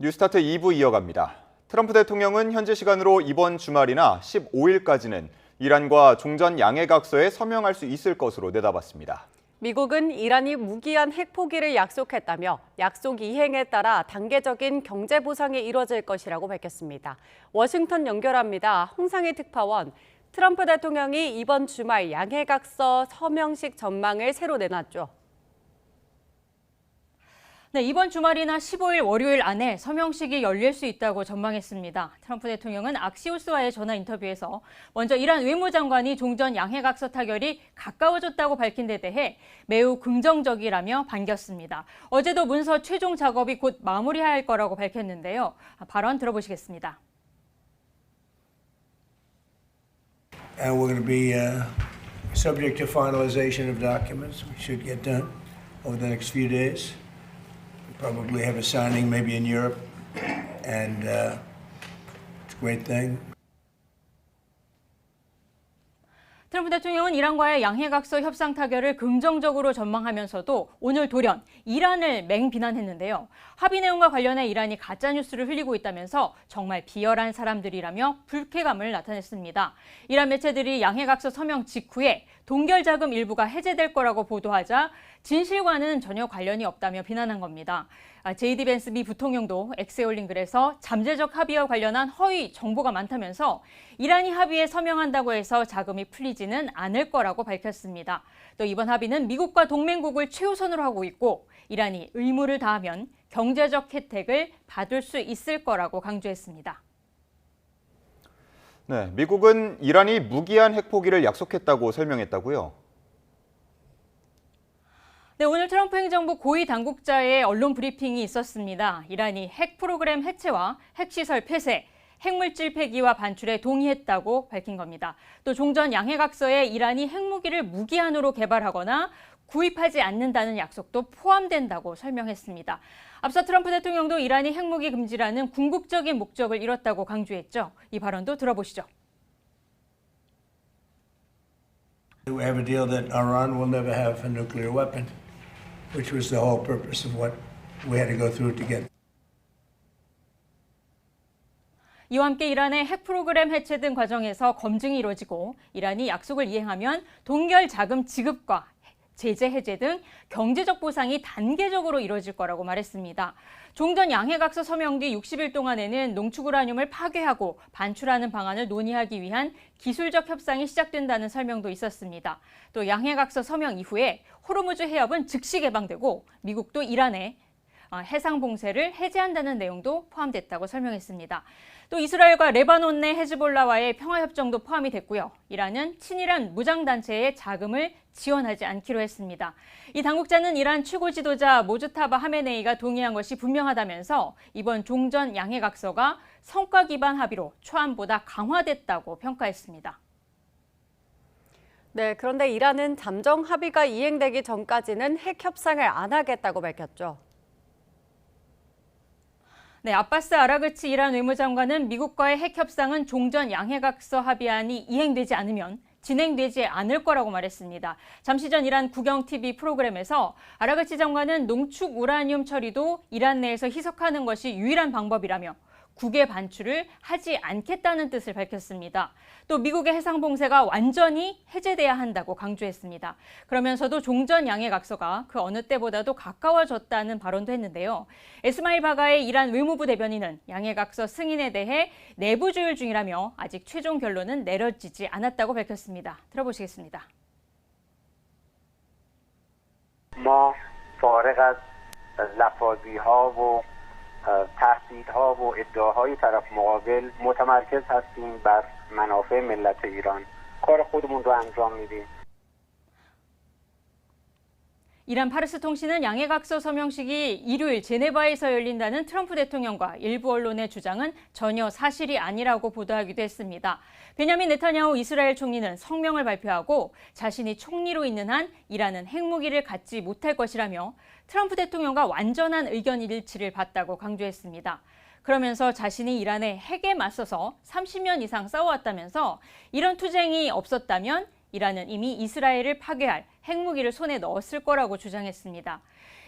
뉴스타트 2부 이어갑니다. 트럼프 대통령은 현지 시간으로 이번 주말이나 15일까지는 이란과 종전 양해각서에 서명할 수 있을 것으로 내다봤습니다. 미국은 이란이 무기한 핵 포기를 약속했다며 약속 이행에 따라 단계적인 경제 보상이 이뤄질 것이라고 밝혔습니다. 워싱턴 연결합니다. 홍상희 특파원. 트럼프 대통령이 이번 주말 양해각서 서명식 전망을 새로 내놨죠. 네, 이번 주말이나 15일 월요일 안에 서명식이 열릴 수 있다고 전망했습니다. 트럼프 대통령은 악시오스와의 전화 인터뷰에서 먼저 이란 외무장관이 종전 양해각서 타결이 가까워졌다고 밝힌 데 대해 매우 긍정적이라며 반겼습니다. 어제도 문서 최종 작업이 곧 마무리할 거라고 밝혔는데요. 발언 들어보시겠습니다. And we're going to be subject to finalization of documents. We should get done over the next few days. Probably have a signing maybe in Europe, and it's a great thing. 트럼프 대통령은 이란과의 양해각서 협상 타결을 긍정적으로 전망하면서도 오늘 돌연 이란을 맹비난했는데요. 합의 내용과 관련해 이란이 가짜뉴스를 흘리고 있다면서 정말 비열한 사람들이라며 불쾌감을 나타냈습니다. 이란 매체들이 양해각서 서명 직후에 동결자금 일부가 해제될 거라고 보도하자 진실과는 전혀 관련이 없다며 비난한 겁니다. 제이디 벤스 미 부통령도 X에 올린 글에서 잠재적 합의와 관련한 허위 정보가 많다면서 이란이 합의에 서명한다고 해서 자금이 풀리지는 않을 거라고 밝혔습니다. 또 이번 합의는 미국과 동맹국을 최우선으로 하고 있고 이란이 의무를 다하면 경제적 혜택을 받을 수 있을 거라고 강조했습니다. 네, 미국은 이란이 무기한 핵 포기를 약속했다고 설명했다고요? 네, 오늘 트럼프 행정부 고위 당국자의 언론 브리핑이 있었습니다. 이란이 핵 프로그램 해체와 핵시설 폐쇄, 핵물질 폐기와 반출에 동의했다고 밝힌 겁니다. 또 종전 양해각서에 이란이 핵무기를 무기한으로 개발하거나 구입하지 않는다는 약속도 포함된다고 설명했습니다. 앞서 트럼프 대통령도 이란이 핵무기 금지라는 궁극적인 목적을 이뤘다고 강조했죠. 이 발언도 들어보시죠. We have a deal that Iran will never have a nuclear weapon, which was the whole purpose of what we had to go through to get. 이와 함께 이란의 핵 프로그램 해체 등 과정에서 검증이 이루어지고 이란이 약속을 이행하면 동결 자금 지급과 제재 해제 등 경제적 보상이 단계적으로 이루어질 거라고 말했습니다. 종전 양해각서 서명 뒤 60일 동안에는 농축 우라늄을 파괴하고 반출하는 방안을 논의하기 위한 기술적 협상이 시작된다는 설명도 있었습니다. 또 양해각서 서명 이후에 호르무즈 해협은 즉시 개방되고 미국도 이란에 해상 봉쇄를 해제한다는 내용도 포함됐다고 설명했습니다. 또 이스라엘과 레바논 내 헤즈볼라와의 평화협정도 포함이 됐고요. 이란은 친이란 무장단체의 자금을 지원하지 않기로 했습니다. 이 당국자는 이란 최고 지도자 모주타바 하메네이가 동의한 것이 분명하다면서 이번 종전 양해각서가 성과 기반 합의로 초안보다 강화됐다고 평가했습니다. 네, 그런데 이란은 잠정 합의가 이행되기 전까지는 핵 협상을 안 하겠다고 밝혔죠. 네, 아바스 아라그치 이란 외무장관은 미국과의 핵 협상은 종전 양해각서 합의안이 이행되지 않으면 진행되지 않을 거라고 말했습니다. 잠시 전 이란 국영 TV 프로그램에서 아라그치 장관은 농축 우라늄 처리도 이란 내에서 희석하는 것이 유일한 방법이라며 국외 반출을 하지 않겠다는 뜻을 밝혔습니다. 또 미국의 해상 봉쇄가 완전히 해제돼야 한다고 강조했습니다. 그러면서도 종전 양해각서가 그 어느 때보다도 가까워졌다는 발언도 했는데요. 에스마일 바가의 이란 외무부 대변인은 양해각서 승인에 대해 내부 조율 중이라며 아직 최종 결론은 내려지지 않았다고 밝혔습니다. 들어보시겠습니다. ما فارغ از لفاظی‌ها و تهدیدها و ادعاهای طرف مقابل متمرکز هستیم بر منافع ملت ایران. کار خودمون رو انجام میدیم. 이란 파르스 통신은 양해각서 서명식이 일요일 제네바에서 열린다는 트럼프 대통령과 일부 언론의 주장은 전혀 사실이 아니라고 보도하기도 했습니다. 베냐민 네타냐후 이스라엘 총리는 성명을 발표하고 자신이 총리로 있는 한 이란은 핵무기를 갖지 못할 것이라며 트럼프 대통령과 완전한 의견 일치를 봤다고 강조했습니다. 그러면서 자신이 이란의 핵에 맞서서 30년 이상 싸워왔다면서 이런 투쟁이 없었다면 이란은 이미 이스라엘을 파괴할 핵무기를 손에 넣었을 거라고 주장했습니다.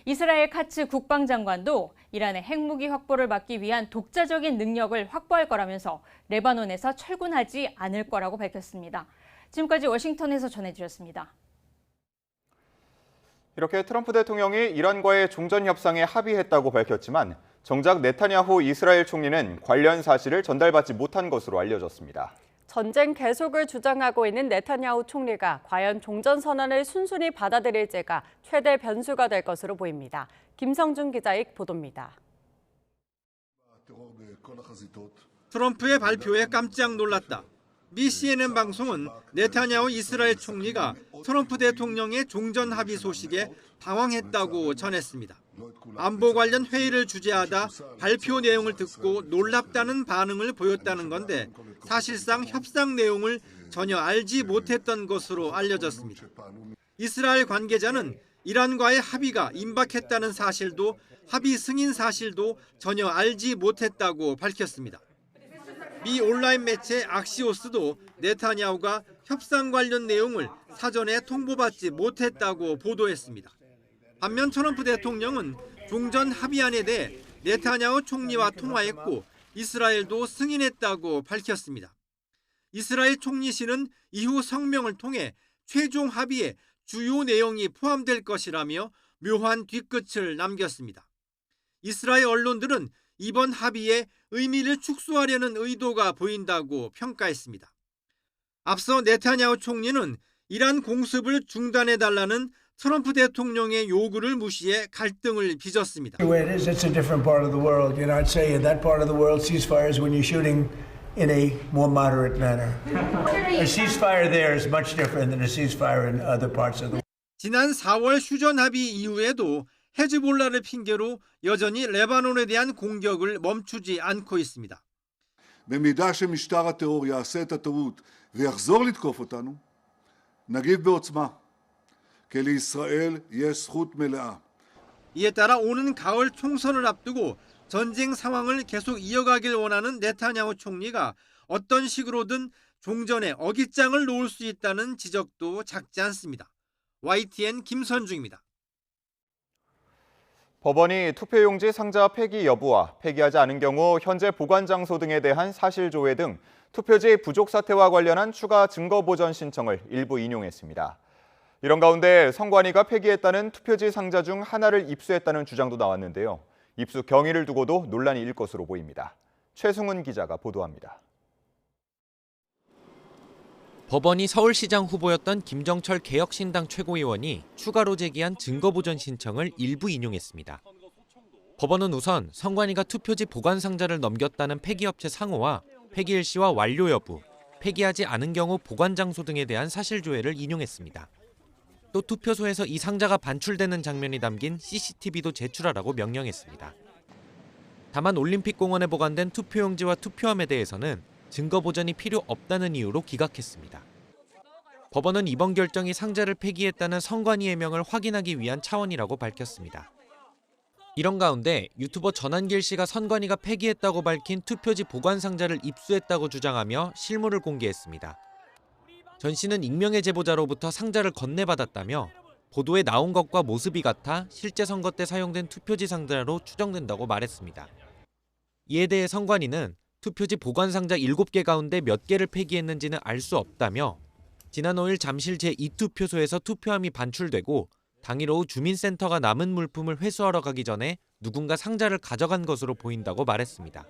이스라엘 카츠 국방장관도 이란의 핵무기 확보를 막기 위한 독자적인 능력을 확보할 거라면서 레바논에서 철군하지 않을 거라고 밝혔습니다. 지금까지 워싱턴에서 전해드렸습니다. 이렇게 트럼프 대통령이 이란과의 종전 협상에 합의했다고 밝혔지만 정작 네타냐후 이스라엘 총리는 관련 사실을 전달받지 못한 것으로 알려졌습니다. 전쟁 계속을 주장하고 있는 네타냐후 총리가 과연 종전 선언을 순순히 받아들일지가 최대 변수가 될 것으로 보입니다. 김성준 기자의 보도입니다. 트럼프의 발표에 깜짝 놀랐다. 미 CNN 방송은 네타냐후 이스라엘 총리가 트럼프 대통령의 종전 합의 소식에 당황했다고 전했습니다. 안보 관련 회의를 주재하다 발표 내용을 듣고 놀랍다는 반응을 보였다는 건데 사실상 협상 내용을 전혀 알지 못했던 것으로 알려졌습니다. 이스라엘 관계자는 이란과의 합의가 임박했다는 사실도 합의 승인 사실도 전혀 알지 못했다고 밝혔습니다. 미 온라인 매체 악시오스도 네타냐후가 협상 관련 내용을 사전에 통보받지 못했다고 보도했습니다. 반면 트럼프 대통령은 종전 합의안에 대해 네타냐후 총리와 통화했고 이스라엘도 승인했다고 밝혔습니다. 이스라엘 총리실은 이후 성명을 통해 최종 합의에 주요 내용이 포함될 것이라며 묘한 뒤끝을 남겼습니다. 이스라엘 언론들은 이번 합의에 의미를 축소하려는 의도가 보인다고 평가했습니다. 앞서 네타냐후 총리는 이란 공습을 중단해달라는 트럼프 대통령의 요구를 무시해 갈등을 빚었습니다. The way it is, it's a different part of the world. You know, I'd say in that part of the world, ceasefires when you're shooting in a more moderate manner. A ceasefire there is much different than a ceasefire in other parts of the world. 지난 4월 휴전 합의 이후에도 헤즈볼라를 핑계로 여전히 레바논에 대한 공격을 멈추지 않고 있습니다. במידה שמשטר הטרור יעשה את הטעות ויחזור לתקוף אותנו, נגיב בעוצמה, כי לישראל יש זכות מלאה. 이에 따라 오는 가을 총선을 앞두고 전쟁 상황을 계속 이어가길 원하는 네타냐후 총리가 어떤 식으로든 종전에 어깃장을 놓을 수 있다는 지적도 작지 않습니다. YTN 김선중입니다. 법원이 투표용지 상자 폐기 여부와 폐기하지 않은 경우 현재 보관 장소 등에 대한 사실 조회 등 투표지 부족 사태와 관련한 추가 증거 보전 신청을 일부 인용했습니다. 이런 가운데 선관위가 폐기했다는 투표지 상자 중 하나를 입수했다는 주장도 나왔는데요. 입수 경위를 두고도 논란이 일 것으로 보입니다. 최승훈 기자가 보도합니다. 법원이 서울시장 후보였던 김정철 개혁신당 최고위원이 추가로 제기한 증거보전 신청을 일부 인용했습니다. 법원은 우선 선관위가 투표지 보관 상자를 넘겼다는 폐기업체 상호와 폐기 일시와 완료 여부, 폐기하지 않은 경우 보관 장소 등에 대한 사실 조회를 인용했습니다. 또 투표소에서 이 상자가 반출되는 장면이 담긴 CCTV도 제출하라고 명령했습니다. 다만 올림픽공원에 보관된 투표용지와 투표함에 대해서는 증거 보전이 필요 없다는 이유로 기각했습니다. 법원은 이번 결정이 상자를 폐기했다는 선관위 해명을 확인하기 위한 차원이라고 밝혔습니다. 이런 가운데 유튜버 전한길 씨가 선관위가 폐기했다고 밝힌 투표지 보관 상자를 입수했다고 주장하며 실물을 공개했습니다. 전 씨는 익명의 제보자로부터 상자를 건네받았다며 보도에 나온 것과 모습이 같아 실제 선거 때 사용된 투표지 상자로 추정된다고 말했습니다. 이에 대해 선관위는 투표지 보관 상자 7개 가운데 몇 개를 폐기했는지는 알 수 없다며 지난 5일 잠실 제2투표소에서 투표함이 반출되고 당일 오후 주민센터가 남은 물품을 회수하러 가기 전에 누군가 상자를 가져간 것으로 보인다고 말했습니다.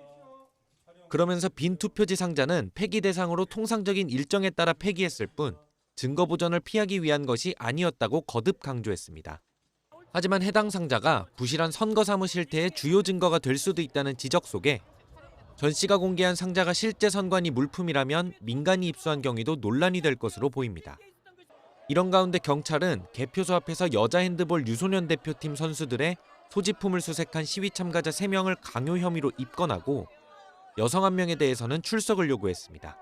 그러면서 빈 투표지 상자는 폐기 대상으로 통상적인 일정에 따라 폐기했을 뿐 증거 보전을 피하기 위한 것이 아니었다고 거듭 강조했습니다. 하지만 해당 상자가 부실한 선거 사무 실태의 주요 증거가 될 수도 있다는 지적 속에 전 씨가 공개한 상자가 실제 선관위 물품이라면 민간이 입수한 경위도 논란이 될 것으로 보입니다. 이런 가운데 경찰은 개표소 앞에서 여자 핸드볼 유소년 대표팀 선수들의 소지품을 수색한 시위 참가자 3명을 강요 혐의로 입건하고 여성 1명에 대해서는 출석을 요구했습니다.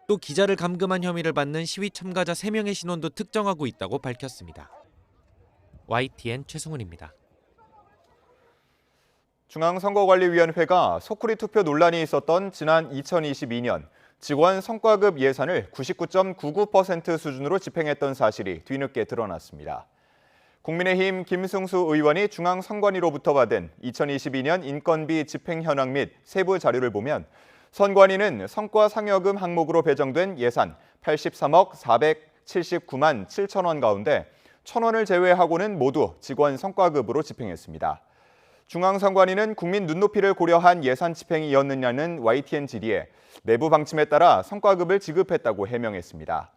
또 기자를 감금한 혐의를 받는 시위 참가자 3명의 신원도 특정하고 있다고 밝혔습니다. YTN 최승훈입니다. 중앙선거관리위원회가 소쿠리 투표 논란이 있었던 지난 2022년 직원 성과급 예산을 99.99% 수준으로 집행했던 사실이 뒤늦게 드러났습니다. 국민의힘 김승수 의원이 중앙선관위로부터 받은 2022년 인건비 집행 현황 및 세부 자료를 보면 선관위는 성과 상여금 항목으로 배정된 예산 83억 479만 7천 원 가운데 1,000원을 제외하고는 모두 직원 성과급으로 집행했습니다. 중앙선관위는 국민 눈높이를 고려한 예산 집행이었느냐는 YTN 질의에 내부 방침에 따라 성과급을 지급했다고 해명했습니다.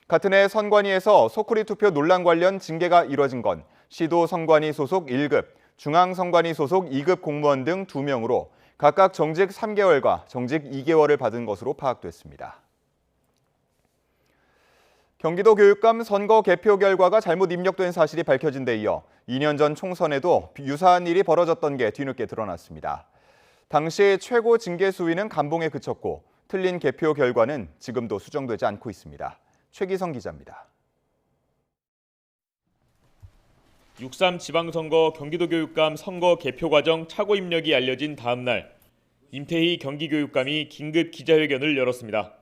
같은 해 선관위에서 소쿠리 투표 논란 관련 징계가 이뤄진 건 시도 선관위 소속 1급, 중앙선관위 소속 2급 공무원 등 2명으로 각각 정직 3개월과 정직 2개월을 받은 것으로 파악됐습니다. 경기도 교육감 선거 개표 결과가 잘못 입력된 사실이 밝혀진 데 이어 2년 전 총선에도 유사한 일이 벌어졌던 게 뒤늦게 드러났습니다. 당시 최고 징계 수위는 감봉에 그쳤고 틀린 개표 결과는 지금도 수정되지 않고 있습니다. 최기성 기자입니다. 6.3 지방선거 경기도 교육감 선거 개표 과정 착오 입력이 알려진 다음 날 임태희 경기교육감이 긴급 기자회견을 열었습니다.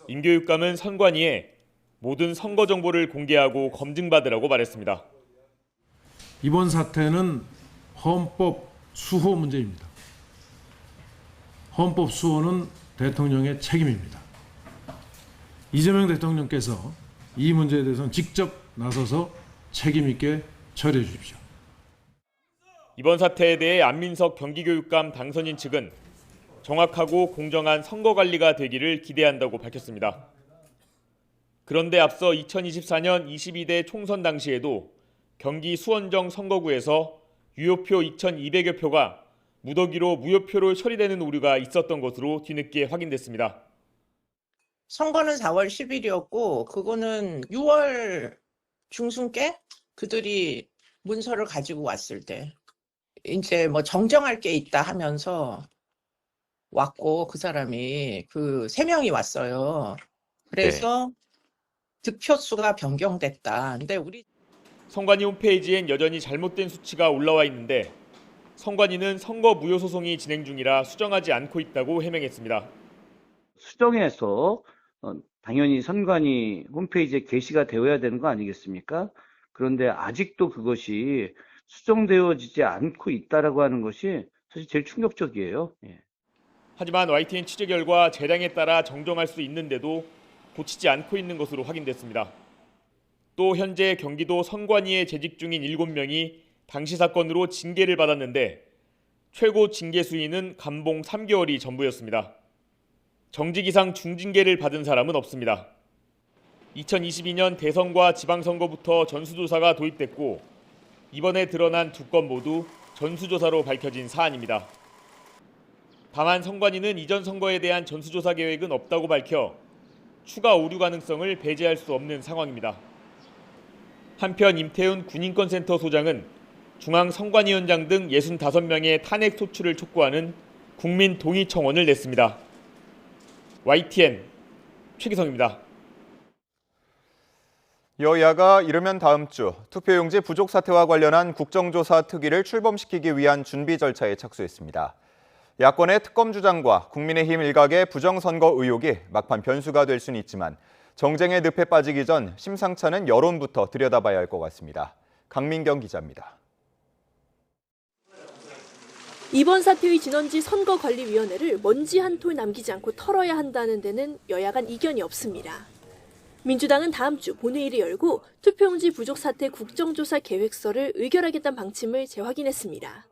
임 교육감은 선관위에 모든 선거 정보를 공개하고 검증받으라고 말했습니다. 이번 사태는 헌법 수호 문제입니다. 헌법 수호는 대통령의 책임입니다. 이재명 대통령께서 이 문제에 대해서는 직접 나서서 책임 있게 처리해 주십시오. 이번 사태에 대해 안민석 경기교육감 당선인 측은 정확하고 공정한 선거 관리가 되기를 기대한다고 밝혔습니다. 그런데 앞서 2024년 22대 총선 당시에도 경기 수원정 선거구에서 유효표 2,200여 표가 무더기로 무효표로 처리되는 오류가 있었던 것으로 뒤늦게 확인됐습니다. 선거는 4월 10일이었고 그거는 6월 중순께 그들이 문서를 가지고 왔을 때 이제 뭐 정정할 게 있다 하면서 왔고 그 사람이 그 3명이 왔어요. 그래서 득표수가 변경됐다. 근데 우리 선관위 홈페이지엔 여전히 잘못된 수치가 올라와 있는데 선관위는 선거 무효 소송이 진행 중이라 수정하지 않고 있다고 해명했습니다. 수정해서 당연히 선관위 홈페이지에 게시가 되어야 되는 거 아니겠습니까? 그런데 아직도 그것이 수정되어지지 않고 있다라고 하는 것이 사실 제일 충격적이에요. 하지만 YTN 취재 결과 재량에 따라 정정할 수 있는데도 고치지 않고 있는 것으로 확인됐습니다. 또 현재 경기도 선관위에 재직 중인 7명이 당시 사건으로 징계를 받았는데 최고 징계 수위는 감봉 3개월이 전부였습니다. 정직 이상 중징계를 받은 사람은 없습니다. 2022년 대선과 지방선거부터 전수조사가 도입됐고 이번에 드러난 2건 모두 전수조사로 밝혀진 사안입니다. 다만 선관위는 이전 선거에 대한 전수조사 계획은 없다고 밝혀 추가 오류 가능성을 배제할 수 없는 상황입니다. 한편 임태훈 군인권센터 소장은 중앙선관위원장 등 65명의 탄핵 소추를 촉구하는 국민 동의 청원을 냈습니다. YTN 최기성입니다. 여야가 이르면 다음 주 투표용지 부족 사태와 관련한 국정조사 특위를 출범시키기 위한 준비 절차에 착수했습니다. 야권의 특검 주장과 국민의힘 일각의 부정선거 의혹이 막판 변수가 될 수는 있지만 정쟁의 늪에 빠지기 전 심상찮은 여론부터 들여다봐야 할 것 같습니다. 강민경 기자입니다. 이번 사태의 진원지 선거관리위원회를 먼지 한 톨 남기지 않고 털어야 한다는 데는 여야 간 이견이 없습니다. 민주당은 다음 주 본회의를 열고 투표용지 부족 사태 국정조사 계획서를 의결하겠다는 방침을 재확인했습니다.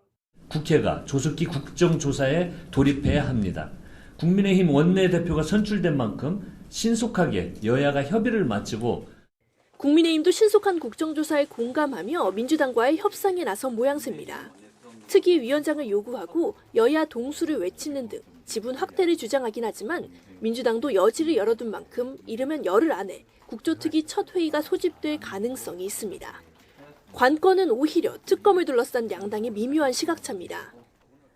국회가 조속히 국정조사에 돌입해야 합니다. 국민의힘 원내대표가 선출된 만큼 신속하게 여야가 협의를 마치고 국민의힘도 신속한 국정조사에 공감하며 민주당과의 협상에 나선 모양새입니다. 특위 위원장을 요구하고 여야 동수를 외치는 등 지분 확대를 주장하긴 하지만 민주당도 여지를 열어둔 만큼 이르면 열흘 안에 국조특위 첫 회의가 소집될 가능성이 있습니다. 관건은 오히려 특검을 둘러싼 양당의 미묘한 시각차입니다.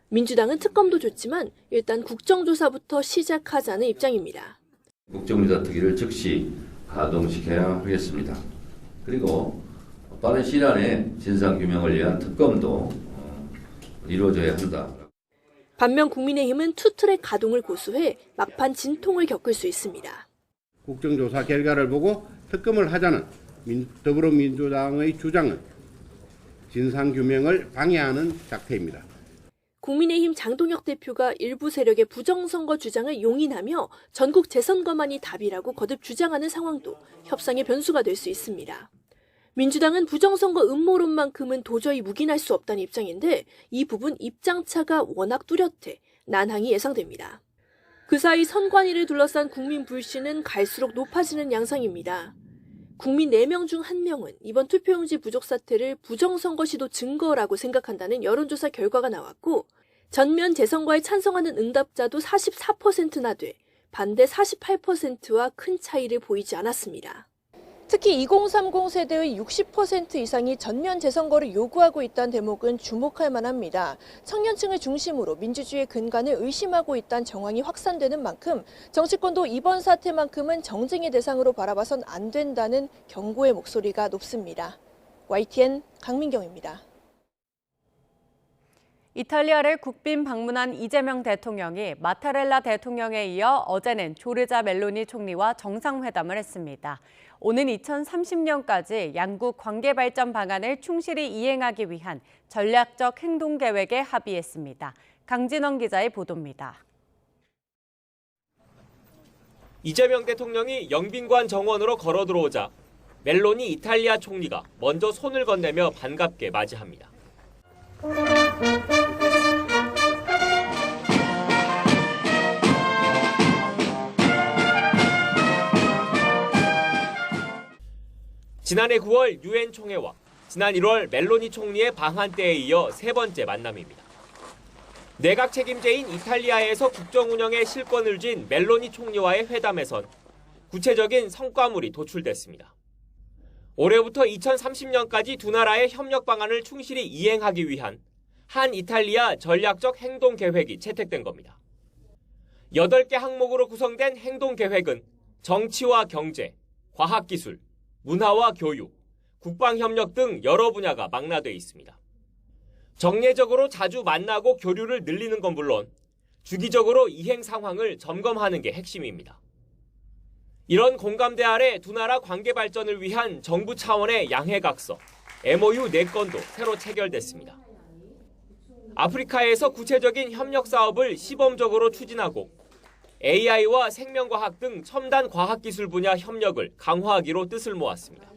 민주당은 특검도 좋지만 일단 국정조사부터 시작하자는 입장입니다. 국정조사 특위를 즉시 가동시켜야 하겠습니다. 그리고 빠른 시일 안에 진상규명을 위한 특검도 이루어져야 한다. 반면 국민의힘은 투트랙 가동을 고수해 막판 진통을 겪을 수 있습니다. 국정조사 결과를 보고 특검을 하자는 더불어민주당의 주장은 진상규명을 방해하는 작태입니다. 국민의힘 장동혁 대표가 일부 세력의 부정선거 주장을 용인하며 전국 재선거만이 답이라고 거듭 주장하는 상황도 협상의 변수가 될 수 있습니다. 민주당은 부정선거 음모론만큼은 도저히 묵인할 수 없다는 입장인데 이 부분 입장차가 워낙 뚜렷해 난항이 예상됩니다. 그 사이 선관위를 둘러싼 국민 불신은 갈수록 높아지는 양상입니다. 국민 4명 중 1명은 이번 투표용지 부족 사태를 부정선거 시도 증거라고 생각한다는 여론조사 결과가 나왔고 전면 재선거에 찬성하는 응답자도 44%나 돼 반대 48%와 큰 차이를 보이지 않았습니다. 특히 2030 세대의 60% 이상이 전면 재선거를 요구하고 있다는 대목은 주목할 만합니다. 청년층을 중심으로 민주주의의 근간을 의심하고 있다는 정황이 확산되는 만큼 정치권도 이번 사태만큼은 정쟁의 대상으로 바라봐선 안 된다는 경고의 목소리가 높습니다. YTN 강민경입니다. 이탈리아를 국빈 방문한 이재명 대통령이 마타렐라 대통령에 이어 어제는 조르자 멜로니 총리와 정상회담을 했습니다. 오는 2030년까지 양국 관계 발전 방안을 충실히 이행하기 위한 전략적 행동 계획에 합의했습니다. 강진원 기자의 보도입니다. 이재명 대통령이 영빈관 정원으로 걸어 들어오자 멜로니 이탈리아 총리가 먼저 손을 건네며 반갑게 맞이합니다. 지난해 9월 유엔 총회와 지난 1월 멜로니 총리의 방한 때에 이어 3번째 만남입니다. 내각 책임제인 이탈리아에서 국정 운영에 실권을 쥔 멜로니 총리와의 회담에선 구체적인 성과물이 도출됐습니다. 올해부터 2030년까지 두 나라의 협력 방안을 충실히 이행하기 위한 한 이탈리아 전략적 행동 계획이 채택된 겁니다. 8개 항목으로 구성된 행동 계획은 정치와 경제, 과학기술, 문화와 교육, 국방협력 등 여러 분야가 망라돼 있습니다. 정례적으로 자주 만나고 교류를 늘리는 건 물론 주기적으로 이행 상황을 점검하는 게 핵심입니다. 이런 공감대 아래 두 나라 관계 발전을 위한 정부 차원의 양해각서, MOU 4건도 새로 체결됐습니다. 아프리카에서 구체적인 협력 사업을 시범적으로 추진하고 AI와 생명과학 등 첨단 과학기술 분야 협력을 강화하기로 뜻을 모았습니다.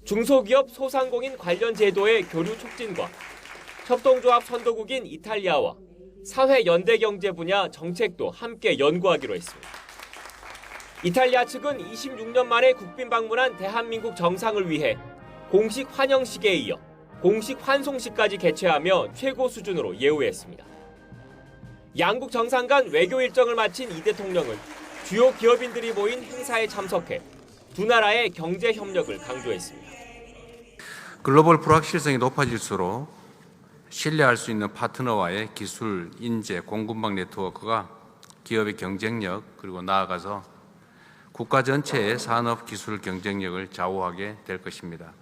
중소기업 소상공인 관련 제도의 교류 촉진과 협동조합 선도국인 이탈리아와 사회 연대경제 분야 정책도 함께 연구하기로 했습니다. 이탈리아 측은 26년 만에 국빈 방문한 대한민국 정상을 위해 공식 환영식에 이어 공식 환송식까지 개최하며 최고 수준으로 예우했습니다. 양국 정상 간 외교 일정을 마친 이 대통령은 주요 기업인들이 모인 행사에 참석해 두 나라의 경제 협력을 강조했습니다. 글로벌 불확실성이 높아질수록 신뢰할 수 있는 파트너와의 기술, 인재, 공급망 네트워크가 기업의 경쟁력 그리고 나아가서 국가 전체의 산업 기술 경쟁력을 좌우하게 될 것입니다.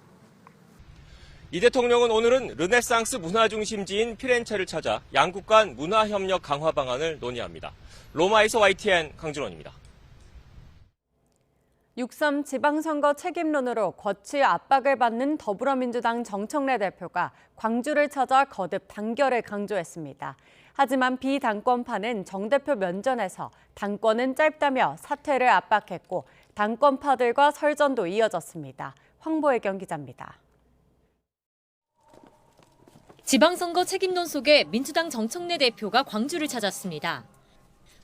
이 대통령은 오늘은 르네상스 문화 중심지인 피렌체를 찾아 양국 간 문화 협력 강화 방안을 논의합니다. 로마에서 YTN 강준원입니다. 6.3 지방선거 책임론으로 거취 압박을 받는 더불어민주당 정청래 대표가 광주를 찾아 거듭 단결을 강조했습니다. 하지만 비당권파는 정 대표 면전에서 당권은 짧다며 사퇴를 압박했고 당권파들과 설전도 이어졌습니다. 황보혜경 기자입니다. 지방선거 책임론 속에 민주당 정청래 대표가 광주를 찾았습니다.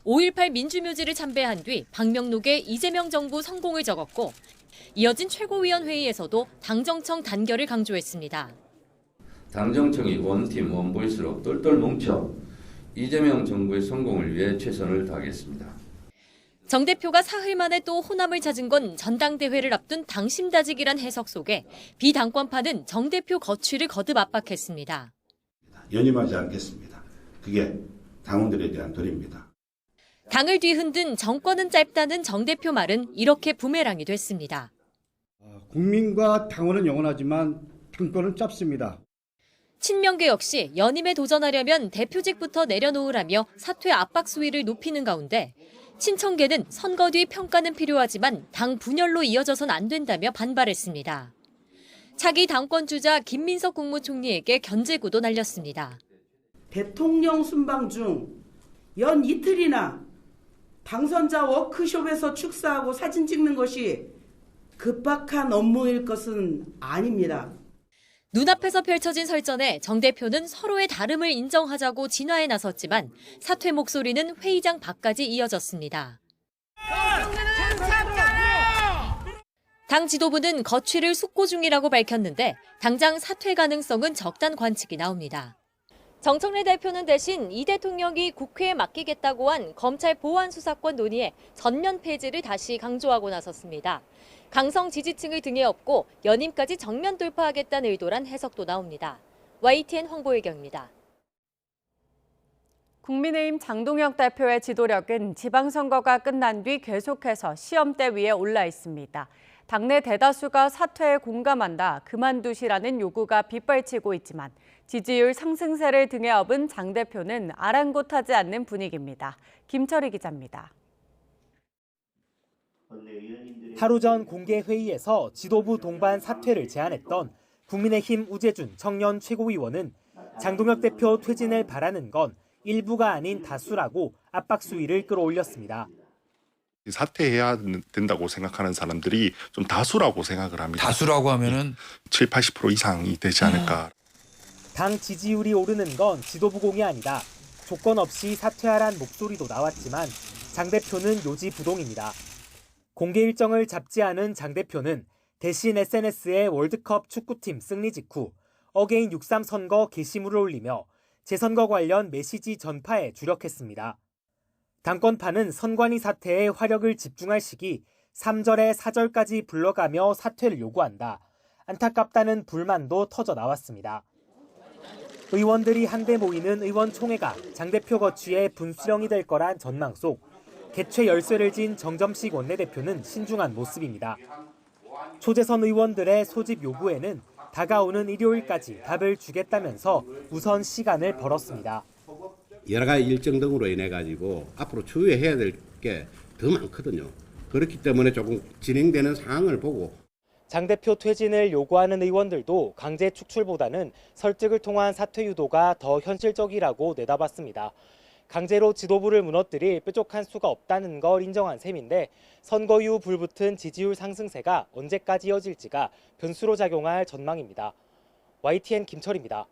5.18 민주묘지를 참배한 뒤 방명록에 이재명 정부 성공을 적었고 이어진 최고위원회의에서도 당정청 단결을 강조했습니다. 당정청이 원팀 원보이스로 똘똘 뭉쳐 이재명 정부의 성공을 위해 최선을 다하겠습니다. 정 대표가 사흘 만에 또 호남을 찾은 건 전당대회를 앞둔 당심다지기란 해석 속에 비당권파는 정 대표 거취를 거듭 압박했습니다. 연임하지 않겠습니다. 그게 당원들에 대한 도리입니다. 당을 뒤흔든 정권은 짧다는 정 대표 말은 이렇게 부메랑이 됐습니다. 국민과 당원은 영원하지만 당권은 짧습니다. 친명계 역시 연임에 도전하려면 대표직부터 내려놓으라며 사퇴 압박 수위를 높이는 가운데 친청계는 선거 뒤 평가는 필요하지만 당 분열로 이어져선 안 된다며 반발했습니다. 차기 당권 주자 김민석 국무총리에게 견제구도 날렸습니다. 대통령 순방 중 연 이틀이나 당선자 워크숍에서 축사하고 사진 찍는 것이 급박한 업무일 것은 아닙니다. 눈앞에서 펼쳐진 설전에 정 대표는 서로의 다름을 인정하자고 진화에 나섰지만 사퇴 목소리는 회의장 밖까지 이어졌습니다. 당 지도부는 거취를 숙고 중이라고 밝혔는데 당장 사퇴 가능성은 적단 관측이 나옵니다. 정청래 대표는 대신 이 대통령이 국회에 맡기겠다고 한 검찰 보안 수사권 논의에 전면 폐지를 다시 강조하고 나섰습니다. 강성 지지층을 등에 업고 연임까지 정면 돌파하겠다는 의도란 해석도 나옵니다. YTN 황보혜경입니다. 국민의힘 장동혁 대표의 지도력은 지방선거가 끝난 뒤 계속해서 시험대 위에 올라 있습니다. 당내 대다수가 사퇴에 공감한다, 그만두시라는 요구가 빗발치고 있지만 지지율 상승세를 등에 업은 장 대표는 아랑곳하지 않는 분위기입니다. 김철희 기자입니다. 하루 전 공개 회의에서 지도부 동반 사퇴를 제안했던 국민의힘 우재준 청년 최고위원은 장동혁 대표 퇴진을 바라는 건 일부가 아닌 다수라고 압박 수위를 끌어올렸습니다. 사퇴해야 된다고 생각하는 사람들이 좀 다수라고 생각을 합니다. 다수라고 하면은 7, 80% 이상이 되지 않을까. 당 지지율이 오르는 건 지도부 공이 아니다. 조건 없이 사퇴하란 목소리도 나왔지만 장 대표는 요지부동입니다. 공개 일정을 잡지 않은 장 대표는 대신 SNS에 월드컵 축구팀 승리 직후 어게인 6.3 선거 게시물을 올리며 재선거 관련 메시지 전파에 주력했습니다. 당권파는 선관위 사퇴에 화력을 집중할 시기 3절에 4절까지 불러가며 사퇴를 요구한다. 안타깝다는 불만도 터져 나왔습니다. 의원들이 한데 모이는 의원총회가 장 대표 거취의 분수령이 될 거란 전망 속 개최 열쇠를 진 정점식 원내대표는 신중한 모습입니다. 초재선 의원들의 소집 요구에는 다가오는 일요일까지 답을 주겠다면서 우선 시간을 벌었습니다. 여러 가지 일정 등으로 인해 가지고 앞으로 추후에 해야 될 게 더 많거든요. 그렇기 때문에 조금 진행되는 상황을 보고 장 대표 퇴진을 요구하는 의원들도 강제 축출보다는 설득을 통한 사퇴 유도가 더 현실적이라고 내다봤습니다. 강제로 지도부를 무너뜨릴 뾰족한 수가 없다는 걸 인정한 셈인데 선거 이후 불붙은 지지율 상승세가 언제까지 이어질지가 변수로 작용할 전망입니다. YTN 김철입니다.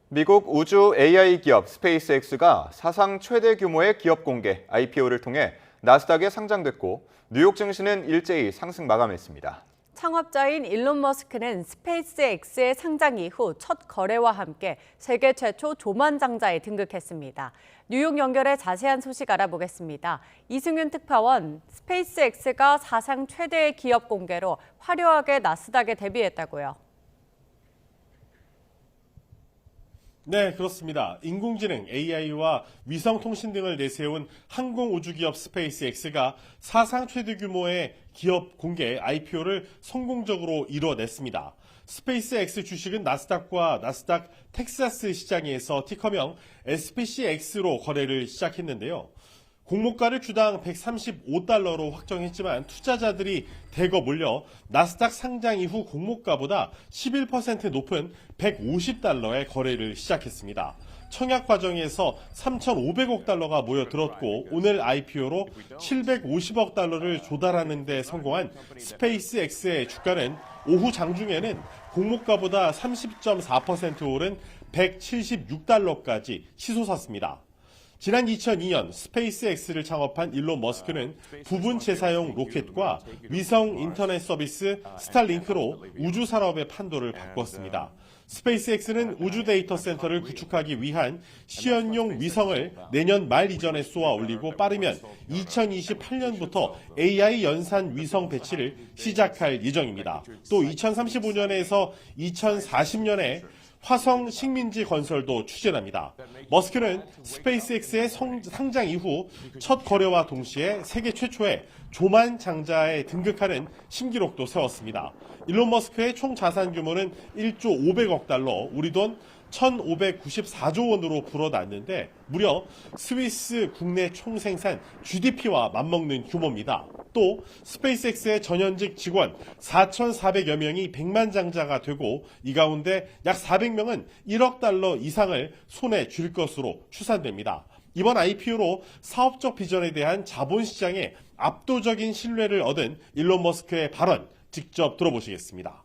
미국 우주 AI 기업 스페이스X가 사상 최대 규모의 기업 공개 IPO를 통해 나스닥에 상장됐고 뉴욕 증시는 일제히 상승 마감했습니다. 창업자인 일론 머스크는 스페이스X의 상장 이후 첫 거래와 함께 세계 최초 조만장자에 등극했습니다. 뉴욕 연결해 자세한 소식 알아보겠습니다. 이승윤 특파원, 스페이스X가 사상 최대의 기업 공개로 화려하게 나스닥에 데뷔했다고요. 네, 그렇습니다. 인공지능 AI와 위성통신 등을 내세운 항공우주기업 스페이스X가 사상 최대 규모의 기업 공개 IPO를 성공적으로 이뤄냈습니다. 스페이스X 주식은 나스닥과 나스닥 텍사스 시장에서 티커명 SPCX로 거래를 시작했는데요. 공모가를 주당 135달러로 확정했지만 투자자들이 대거 몰려 나스닥 상장 이후 공모가보다 11% 높은 150달러에 거래를 시작했습니다. 청약 과정에서 3,500억 달러가 모여들었고 오늘 IPO로 750억 달러를 조달하는 데 성공한 스페이스X의 주가는 오후 장중에는 공모가보다 30.4% 오른 176달러까지 치솟았습니다. 지난 2002년 스페이스X를 창업한 일론 머스크는 부분 재사용 로켓과 위성 인터넷 서비스 스타링크로 우주 산업의 판도를 바꿨습니다. 스페이스X는 우주 데이터 센터를 구축하기 위한 시연용 위성을 내년 말 이전에 쏘아 올리고 빠르면 2028년부터 AI 연산 위성 배치를 시작할 예정입니다. 또 2035년에서 2040년에 화성 식민지 건설도 추진합니다. 머스크는 스페이스X의 상장 이후 첫 거래와 동시에 세계 최초의 조만 장자에 등극하는 신기록도 세웠습니다. 일론 머스크의 총 자산 규모는 1조 500억 달러, 우리 돈 1,594조 원으로 불어났는데 무려 스위스 국내 총생산 GDP와 맞먹는 규모입니다. 또 스페이스X의 전현직 직원 4,400여 명이 백만장자가 되고 이 가운데 약 400명은 1억 달러 이상을 손에 쥘 것으로 추산됩니다. 이번 IPO로 사업적 비전에 대한 자본시장에 압도적인 신뢰를 얻은 일론 머스크의 발언 직접 들어보시겠습니다.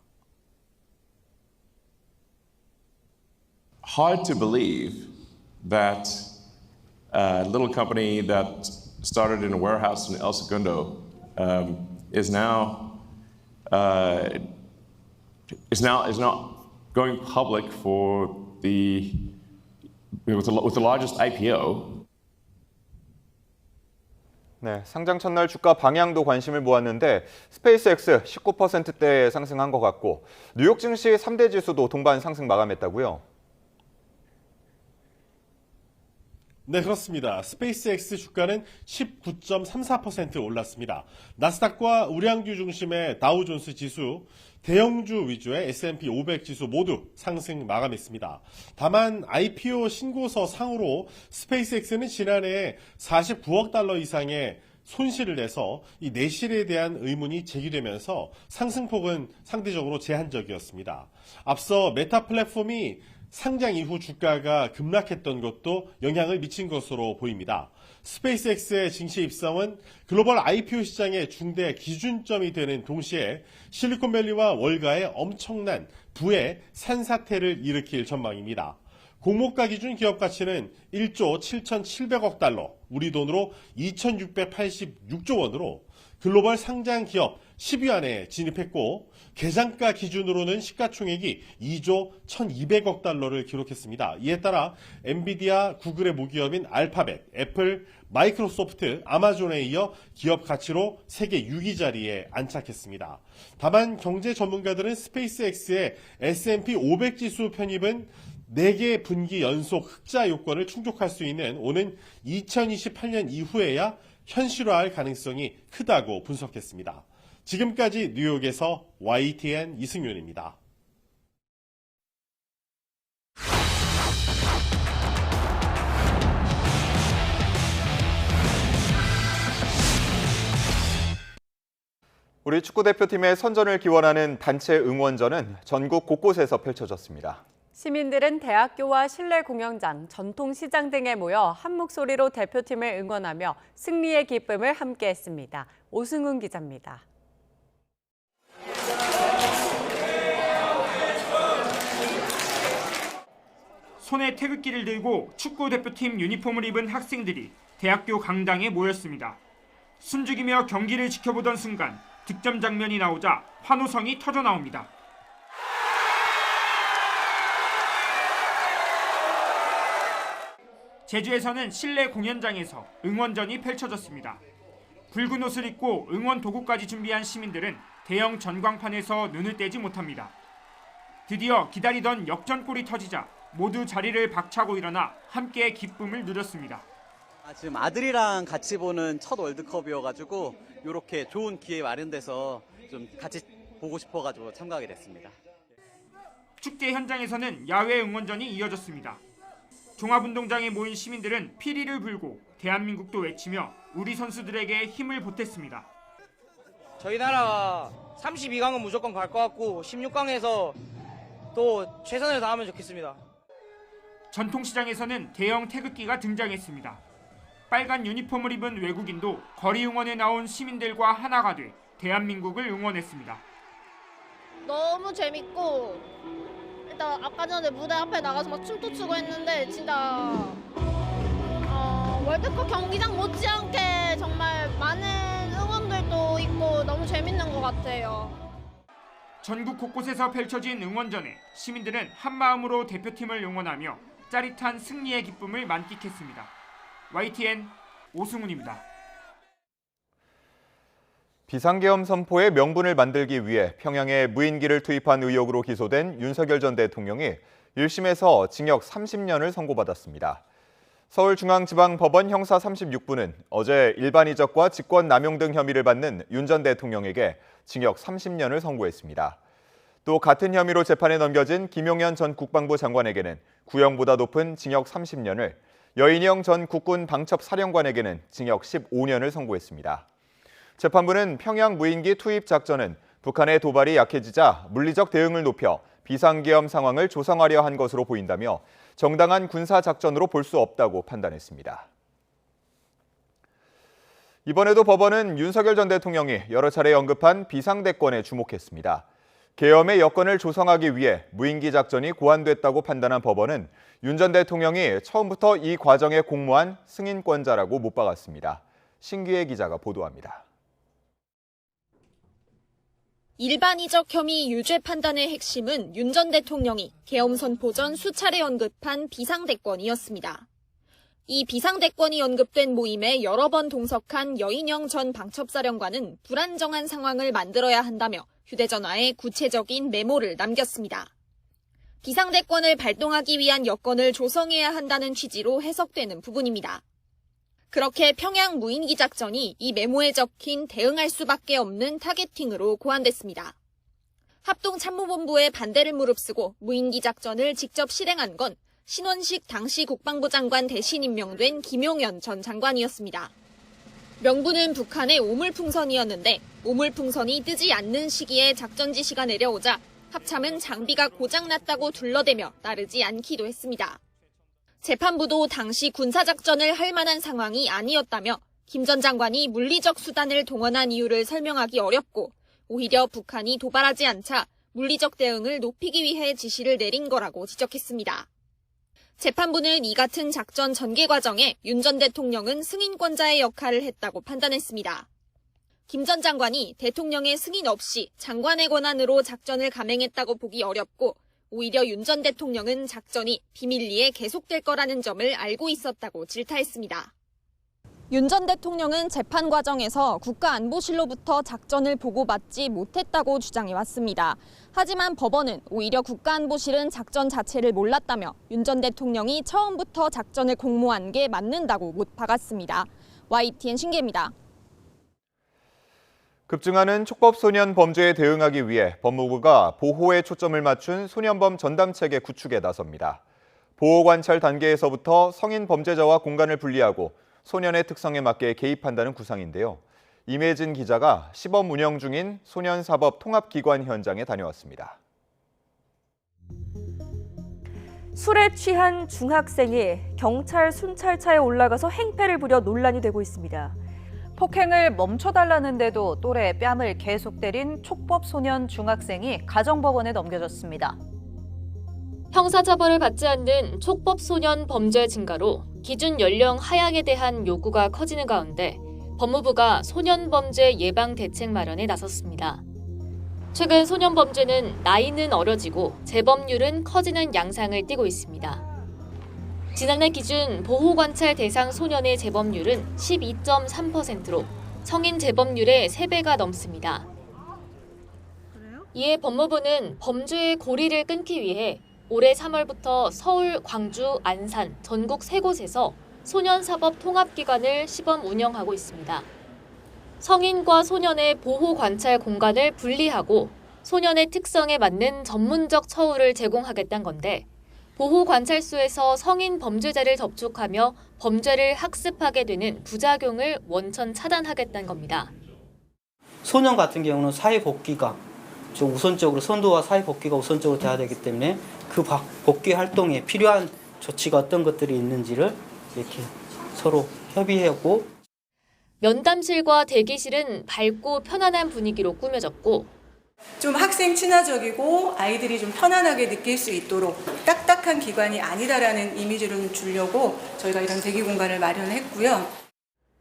Hard to believe that a little company that started in a warehouse in El Segundo is now going public for with the largest IPO. 네, 상장 첫날 주가 방향도 관심을 모았는데 스페이스X 19%대 상승한 것 같고 뉴욕 증시 3대 지수도 동반 상승 마감했다고요? 네, 그렇습니다. 스페이스X 주가는 19.34% 올랐습니다. 나스닥과 우량주 중심의 다우존스 지수, 대형주 위주의 S&P 500 지수 모두 상승 마감했습니다. 다만 IPO 신고서 상으로 스페이스X는 지난해 49억 달러 이상의 손실을 내서 이 내실에 대한 의문이 제기되면서 상승폭은 상대적으로 제한적이었습니다. 앞서 메타 플랫폼이 상장 이후 주가가 급락했던 것도 영향을 미친 것으로 보입니다. 스페이스X의 증시 입성은 글로벌 IPO 시장의 중대 기준점이 되는 동시에 실리콘밸리와 월가의 엄청난 부의 산사태를 일으킬 전망입니다. 공모가 기준 기업 가치는 1조 7,700억 달러, 우리 돈으로 2,686조 원으로 글로벌 상장 기업 10위 안에 진입했고 계장가 기준으로는 시가총액이 2조 1,200억 달러를 기록했습니다. 이에 따라 엔비디아, 구글의 모기업인 알파벳, 애플, 마이크로소프트, 아마존에 이어 기업 가치로 세계 6위 자리에 안착했습니다. 다만 경제 전문가들은 스페이스X의 S&P 500 지수 편입은 4개 분기 연속 흑자 요건을 충족할 수 있는 오는 2028년 이후에야 현실화할 가능성이 크다고 분석했습니다. 지금까지 뉴욕에서 YTN 이승윤입니다. 우리 축구대표팀의 선전을 기원하는 단체 응원전은 전국 곳곳에서 펼쳐졌습니다. 시민들은 대학교와 실내 공연장, 전통시장 등에 모여 한 목소리로 대표팀을 응원하며 승리의 기쁨을 함께했습니다. 오승훈 기자입니다. 손에 태극기를 들고 축구대표팀 유니폼을 입은 학생들이 대학교 강당에 모였습니다. 숨죽이며 경기를 지켜보던 순간 득점 장면이 나오자 환호성이 터져나옵니다. 제주에서는 실내 공연장에서 응원전이 펼쳐졌습니다. 붉은 옷을 입고 응원 도구까지 준비한 시민들은 대형 전광판에서 눈을 떼지 못합니다. 드디어 기다리던 역전골이 터지자 모두 자리를 박차고 일어나 함께 기쁨을 누렸습니다. 지금 아들이랑 같이 보는 첫 월드컵이어가지고 이렇게 좋은 기회 마련돼서 좀 같이 보고 싶어가지고 참가하게 됐습니다. 축제 현장에서는 야외 응원전이 이어졌습니다. 종합운동장에 모인 시민들은 피리를 불고 대한민국도 외치며 우리 선수들에게 힘을 보탰습니다. 저희 나라가 32강은 무조건 갈 것 같고 16강에서 또 최선을 다하면 좋겠습니다. 전통시장에서는 대형 태극기가 등장했습니다. 빨간 유니폼을 입은 외국인도 거리 응원에 나온 시민들과 하나가 돼 대한민국을 응원했습니다. 너무 재밌고 일단 아까 전에 무대 앞에 나가서 막 춤도 추고 했는데 진짜 월드컵 경기장 못지않게 정말 많은 응원들도 있고 너무 재밌는 것 같아요. 전국 곳곳에서 펼쳐진 응원전에 시민들은 한마음으로 대표팀을 응원하며 짜릿한 승리의 기쁨을 만끽했습니다. YTN 오승훈입니다. 비상계엄 선포의 명분을 만들기 위해 평양에 무인기를 투입한 의혹으로 기소된 윤석열 전 대통령이 1심에서 징역 30년을 선고받았습니다. 서울중앙지방법원 형사 36부는 어제 일반 이적과 직권 남용 등 혐의를 받는 윤 전 대통령에게 징역 30년을 선고했습니다. 또 같은 혐의로 재판에 넘겨진 김용현 전 국방부 장관에게는 구형보다 높은 징역 30년을, 여인영 전 국군 방첩사령관에게는 징역 15년을 선고했습니다. 재판부는 평양 무인기 투입 작전은 북한의 도발이 약해지자 물리적 대응을 높여 비상계엄 상황을 조성하려 한 것으로 보인다며 정당한 군사작전으로 볼 수 없다고 판단했습니다. 이번에도 법원은 윤석열 전 대통령이 여러 차례 언급한 비상대권에 주목했습니다. 계엄의 여건을 조성하기 위해 무인기 작전이 고안됐다고 판단한 법원은 윤 전 대통령이 처음부터 이 과정에 공모한 승인권자라고 못 박았습니다. 신기혜 기자가 보도합니다. 일반이적 혐의 유죄 판단의 핵심은 윤 전 대통령이 계엄 선포 전 수차례 언급한 비상대권이었습니다. 이 비상대권이 언급된 모임에 여러 번 동석한 여인영 전 방첩사령관은 불안정한 상황을 만들어야 한다며 휴대전화에 구체적인 메모를 남겼습니다. 비상대권을 발동하기 위한 여건을 조성해야 한다는 취지로 해석되는 부분입니다. 그렇게 평양 무인기 작전이 이 메모에 적힌 대응할 수밖에 없는 타겟팅으로 고안됐습니다. 합동참모본부의 반대를 무릅쓰고 무인기 작전을 직접 실행한 건 신원식 당시 국방부 장관 대신 임명된 김용현 전 장관이었습니다. 명분은 북한의 오물풍선이었는데 오물풍선이 뜨지 않는 시기에 작전 지시가 내려오자 합참은 장비가 고장났다고 둘러대며 따르지 않기도 했습니다. 재판부도 당시 군사작전을 할 만한 상황이 아니었다며 김 전 장관이 물리적 수단을 동원한 이유를 설명하기 어렵고 오히려 북한이 도발하지 않자 물리적 대응을 높이기 위해 지시를 내린 거라고 지적했습니다. 재판부는 이 같은 작전 전개 과정에 윤 전 대통령은 승인권자의 역할을 했다고 판단했습니다. 김 전 장관이 대통령의 승인 없이 장관의 권한으로 작전을 감행했다고 보기 어렵고 오히려 윤 전 대통령은 작전이 비밀리에 계속될 거라는 점을 알고 있었다고 질타했습니다. 윤 전 대통령은 재판 과정에서 국가안보실로부터 작전을 보고받지 못했다고 주장해왔습니다. 하지만 법원은 오히려 국가안보실은 작전 자체를 몰랐다며 윤 전 대통령이 처음부터 작전을 공모한 게 맞는다고 못 박았습니다. YTN 신기혜입니다. 급증하는 촉법소년 범죄에 대응하기 위해 법무부가 보호에 초점을 맞춘 소년범 전담체계 구축에 나섭니다. 보호관찰 단계에서부터 성인 범죄자와 공간을 분리하고 소년의 특성에 맞게 개입한다는 구상인데요. 임혜진 기자가 시범 운영 중인 소년사법 통합기관 현장에 다녀왔습니다. 술에 취한 중학생이 경찰 순찰차에 올라가서 행패를 부려 논란이 되고 있습니다. 폭행을 멈춰달라는데도 또래 뺨을 계속 때린 촉법소년 중학생이 가정법원에 넘겨졌습니다. 형사처벌을 받지 않는 촉법소년 범죄 증가로 기준 연령 하향에 대한 요구가 커지는 가운데 법무부가 소년범죄 예방 대책 마련에 나섰습니다. 최근 소년범죄는 나이는 어려지고 재범률은 커지는 양상을 띠고 있습니다. 지난해 기준 보호관찰 대상 소년의 재범률은 12.3%로 성인 재범률의 3배가 넘습니다. 이에 법무부는 범죄의 고리를 끊기 위해 올해 3월부터 서울, 광주, 안산, 전국 3곳에서 소년사법 통합기관을 시범 운영하고 있습니다. 성인과 소년의 보호관찰 공간을 분리하고 소년의 특성에 맞는 전문적 처우를 제공하겠다는 건데 보호관찰소에서 성인 범죄자를 접촉하며 범죄를 학습하게 되는 부작용을 원천 차단하겠다는 겁니다. 소년 같은 경우는 사회복귀가 좀 우선적으로 선도와 사회복귀가 우선적으로 돼야 되기 때문에 그 복귀 활동에 필요한 조치가 어떤 것들이 있는지를 이렇게 서로 협의하고 면담실과 대기실은 밝고 편안한 분위기로 꾸며졌고 좀 학생 친화적이고 아이들이 좀 편안하게 느낄 수 있도록 딱딱한 기관이 아니다라는 이미지를 주려고 저희가 이런 대기 공간을 마련했고요.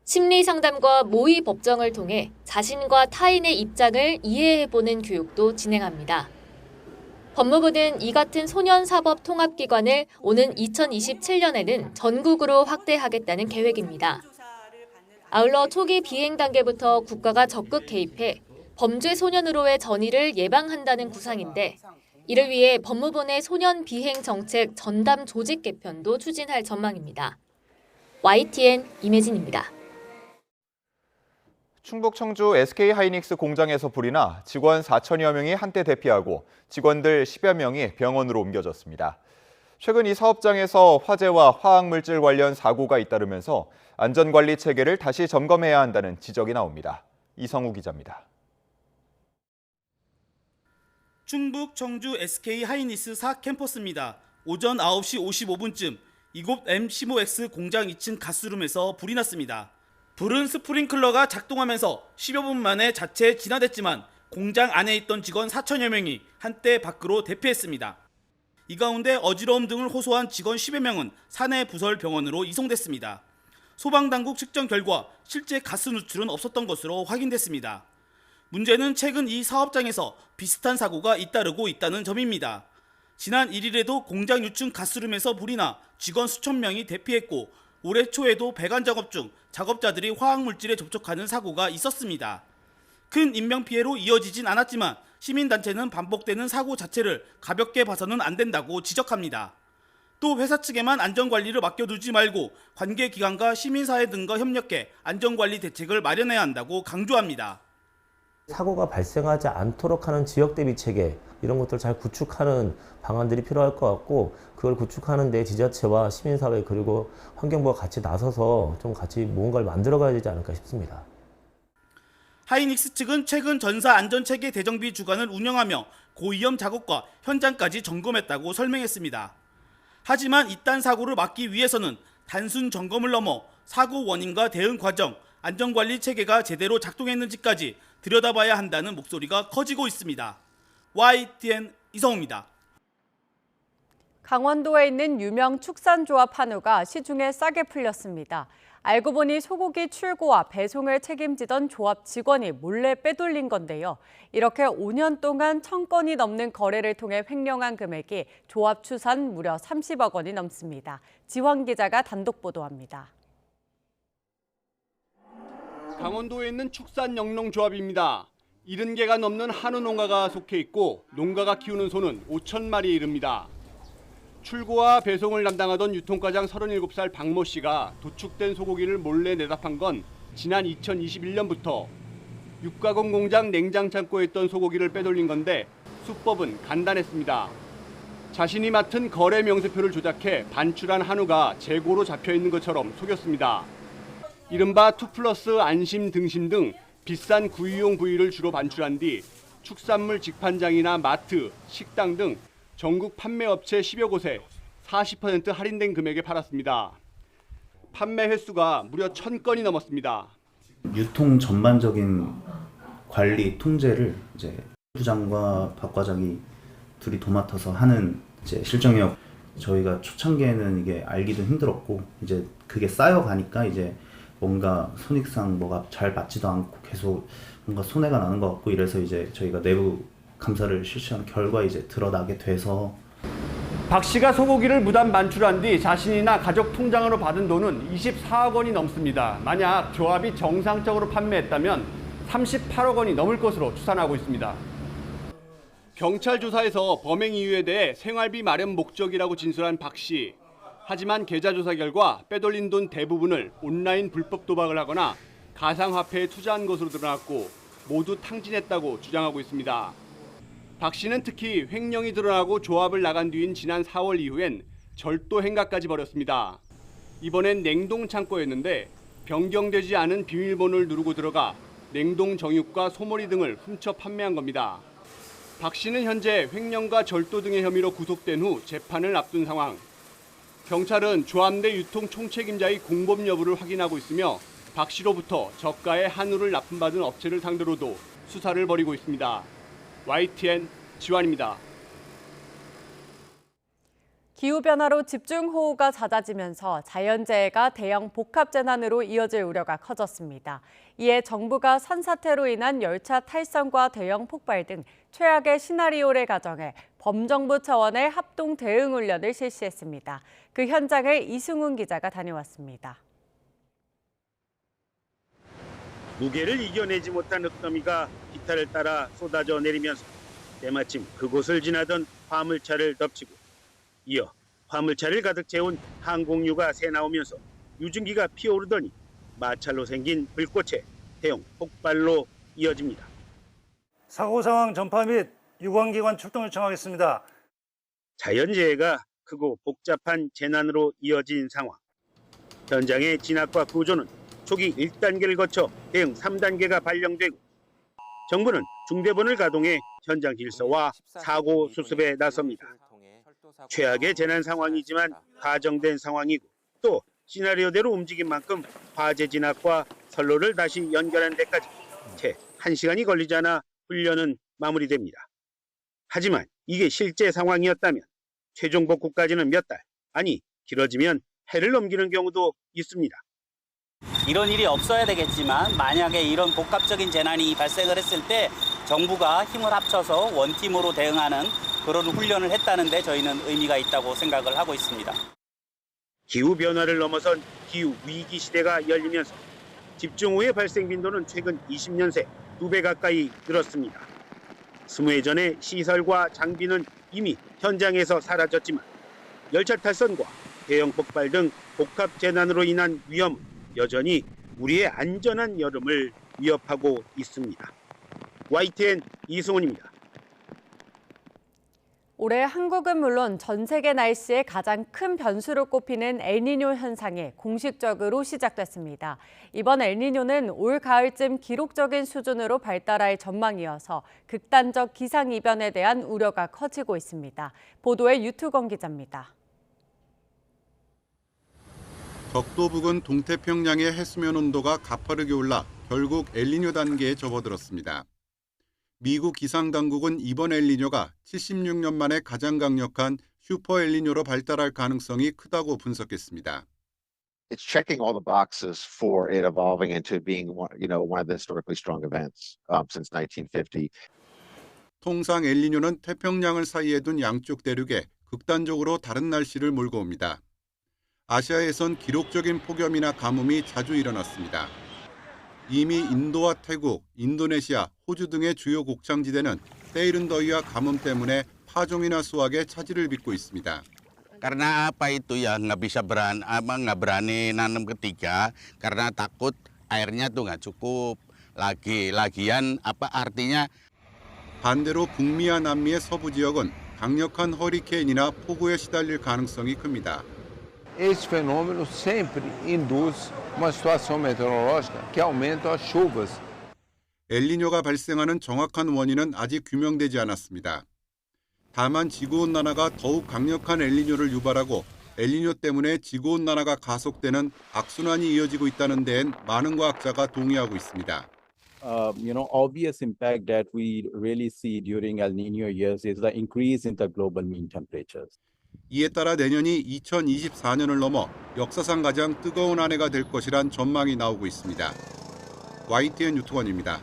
심리 상담과 모의 법정을 통해 자신과 타인의 입장을 이해해보는 교육도 진행합니다. 법무부는 이 같은 소년사법 통합기관을 오는 2027년에는 전국으로 확대하겠다는 계획입니다. 아울러 초기 비행 단계부터 국가가 적극 개입해 범죄 소년으로의 전이를 예방한다는 구상인데 이를 위해 법무부 내 소년 비행 정책 전담 조직 개편도 추진할 전망입니다. YTN 임혜진입니다. 충북 청주 SK하이닉스 공장에서 불이 나 직원 4천여 명이 한때 대피하고 직원들 10여 명이 병원으로 옮겨졌습니다. 최근 이 사업장에서 화재와 화학물질 관련 사고가 잇따르면서 안전관리 체계를 다시 점검해야 한다는 지적이 나옵니다. 이성우 기자입니다. 충북 청주 SK하이닉스 4캠퍼스입니다. 오전 9시 55분쯤 이곳 M15X 공장 2층 가스룸에서 불이 났습니다. 불은 스프링클러가 작동하면서 10여 분 만에 자체 진화됐지만 공장 안에 있던 직원 4천여 명이 한때 밖으로 대피했습니다. 이 가운데 어지러움 등을 호소한 직원 10여 명은 사내 부설 병원으로 이송됐습니다. 소방당국 측정 결과 실제 가스 누출은 없었던 것으로 확인됐습니다. 문제는 최근 이 사업장에서 비슷한 사고가 잇따르고 있다는 점입니다. 지난 1일에도 공장 유층 가스룸에서 불이 나 직원 수천 명이 대피했고 올해 초에도 배관 작업 중 작업자들이 화학물질에 접촉하는 사고가 있었습니다. 큰 인명피해로 이어지진 않았지만 시민단체는 반복되는 사고 자체를 가볍게 봐서는 안 된다고 지적합니다. 또 회사 측에만 안전관리를 맡겨두지 말고 관계기관과 시민사회 등과 협력해 안전관리 대책을 마련해야 한다고 강조합니다. 사고가 발생하지 않도록 하는 지역 대비 체계 이런 것들을 잘 구축하는 방안들이 필요할 것 같고 그걸 구축하는 데 지자체와 시민사회 그리고 환경부가 같이 나서서 좀 같이 뭔가를 만들어가야 되지 않을까 싶습니다. 하이닉스 측은 최근 전사 안전체계 대정비 주간을 운영하며 고위험 작업과 현장까지 점검했다고 설명했습니다. 하지만 이딴 사고를 막기 위해서는 단순 점검을 넘어 사고 원인과 대응 과정, 안전관리 체계가 제대로 작동했는지까지 들여다봐야 한다는 목소리가 커지고 있습니다. YTN 이성우입니다. 강원도에 있는 유명 축산조합 한우가 시중에 싸게 풀렸습니다. 알고 보니 소고기 출고와 배송을 책임지던 조합 직원이 몰래 빼돌린 건데요. 이렇게 5년 동안 1,000건이 넘는 거래를 통해 횡령한 금액이 조합 추산 무려 30억 원이 넘습니다. 지황 기자가 단독 보도합니다. 강원도에 있는 축산영농조합입니다. 70개가 넘는 한우 농가가 속해 있고 농가가 키우는 소는 5,000마리에 이릅니다. 출고와 배송을 담당하던 유통과장 37살 박모 씨가 도축된 소고기를 몰래 내다판 건 지난 2021년부터 육가공 공장 냉장 창고에 있던 소고기를 빼돌린 건데 수법은 간단했습니다. 자신이 맡은 거래 명세표를 조작해 반출한 한우가 재고로 잡혀 있는 것처럼 속였습니다. 이른바 2플러스 안심 등심 등 비싼 구이용 부위를 주로 반출한 뒤 축산물 직판장이나 마트, 식당 등 전국 판매업체 10여 곳에 40% 할인된 금액에 팔았습니다. 판매 횟수가 무려 1,000건이 넘었습니다. 유통 전반적인 관리 통제를 이제 부장과 박 과장이 둘이 도맡아서 하는 이제 실정이었고 저희가 초창기에는 이게 알기도 힘들었고 이제 그게 쌓여가니까 이제 뭔가 손익상 뭐가 잘 맞지도 않고 계속 뭔가 손해가 나는 것 같고 이래서 이제 저희가 내부 감사를 실시한 결과 이제 드러나게 돼서 박 씨가 소고기를 무단 반출한 뒤 자신이나 가족 통장으로 받은 돈은 24억 원이 넘습니다. 만약 조합이 정상적으로 판매했다면 38억 원이 넘을 것으로 추산하고 있습니다. 경찰 조사에서 범행 이유에 대해 생활비 마련 목적이라고 진술한 박 씨. 하지만 계좌 조사 결과 빼돌린 돈 대부분을 온라인 불법 도박을 하거나 가상화폐에 투자한 것으로 드러났고 모두 탕진했다고 주장하고 있습니다. 박 씨는 특히 횡령이 드러나고 조합을 나간 뒤인 지난 4월 이후엔 절도 행각까지 벌였습니다. 이번엔 냉동 창고였는데 변경되지 않은 비밀번호를 누르고 들어가 냉동 정육과 소머리 등을 훔쳐 판매한 겁니다. 박 씨는 현재 횡령과 절도 등의 혐의로 구속된 후 재판을 앞둔 상황. 경찰은 조합 내 유통 총책임자의 공범 여부를 확인하고 있으며 박 씨로부터 저가의 한우를 납품받은 업체를 상대로도 수사를 벌이고 있습니다. YTN 지환입니다. 기후변화로 집중호우가 잦아지면서 자연재해가 대형 복합재난으로 이어질 우려가 커졌습니다. 이에 정부가 산사태로 인한 열차 탈선과 대형 폭발 등 최악의 시나리오를 가정해 범정부 차원의 합동 대응 훈련을 실시했습니다. 그 현장을 이승훈 기자가 다녀왔습니다. 무게를 이겨내지 못한 흙더미가 기타를 따라 쏟아져 내리면서 때마침 그곳을 지나던 화물차를 덮치고 이어 화물차를 가득 채운 항공유가 새 나오면서 유증기가 피어오르더니 마찰로 생긴 불꽃에 대형 폭발로 이어집니다. 사고 상황 전파 및 유관기관 출동 요청하겠습니다. 자연재해가 크고 복잡한 재난으로 이어진 상황. 현장의 진압과 구조는 초기 1단계를 거쳐 대응 3단계가 발령되고 정부는 중대본을 가동해 현장 질서와 사고 수습에 나섭니다. 최악의 재난 상황이지만 가정된 상황이고 또 시나리오대로 움직인 만큼 화재 진압과 선로를 다시 연결하는 데까지 채 1시간이 걸리지 않아 훈련은 마무리됩니다. 하지만 이게 실제 상황이었다면 최종 복구까지는 몇 달, 아니 길어지면 해를 넘기는 경우도 있습니다. 이런 일이 없어야 되겠지만 만약에 이런 복합적인 재난이 발생을 했을 때 정부가 힘을 합쳐서 원팀으로 대응하는 그런 훈련을 했다는 데 저희는 의미가 있다고 생각을 하고 있습니다. 기후변화를 넘어선 기후위기 시대가 열리면서 집중호우의 발생 빈도는 최근 20년 새 2배 가까이 늘었습니다. 20회 전의 시설과 장비는 이미 현장에서 사라졌지만 열차 탈선과 대형 폭발 등 복합 재난으로 인한 위험은 여전히 우리의 안전한 여름을 위협하고 있습니다. YTN 이승훈입니다. 올해 한국은 물론 전 세계 날씨의 가장 큰 변수로 꼽히는 엘니뇨 현상이 공식적으로 시작됐습니다. 이번 엘니뇨는 올 가을쯤 기록적인 수준으로 발달할 전망이어서 극단적 기상이변에 대한 우려가 커지고 있습니다. 보도에 유투건 기자입니다. 적도 부근 동태평양의 해수면 온도가 가파르게 올라 결국 엘니뇨 단계에 접어들었습니다. 미국 기상당국은 이번 엘니뇨가 76년 만에 가장 강력한 슈퍼 엘니뇨로 발달할 가능성이 크다고 분석했습니다. It's checking all the boxes for it evolving into being one of the historically strong events since 1950. 통상 엘니뇨는 태평양을 사이에 둔 양쪽 대륙에 극단적으로 다른 날씨를 몰고 옵니다. 아시아에선 기록적인 폭염이나 가뭄이 자주 일어났습니다. 이미 인도와 태국, 인도네시아, 호주 등의 주요 곡창지대는 때이른 더위와 가뭄 때문에 파종이나 수확에 차질을 빚고 있습니다. Karena apa itu ya nggak berani nanam ketiga karena takut airnya tuh nggak cukup. Lagian apa artinya? 반대로 북미와 남미의 서부 지역은 강력한 허리케인이나 폭우에 시달릴 가능성이 큽니다. Esse fenômeno sempre induz uma situação meteorológica que aumenta as chuvas. 엘니뇨가 발생하는 정확한 원인은 아직 규명되지 않았습니다. 다만 지구온난화가 더욱 강력한 엘니뇨를 유발하고 엘니뇨 때문에 지구온난화가 가속되는 악순환이 이어지고 있다는 데엔 많은 과학자가 동의하고 있습니다. Obvious impact that we really see during El Niño years is the increase in the global mean temperatures. 이에 따라 내년이 2024년을 넘어 역사상 가장 뜨거운 한 해가 될 것이란 전망이 나오고 있습니다. YTN 유투건입니다.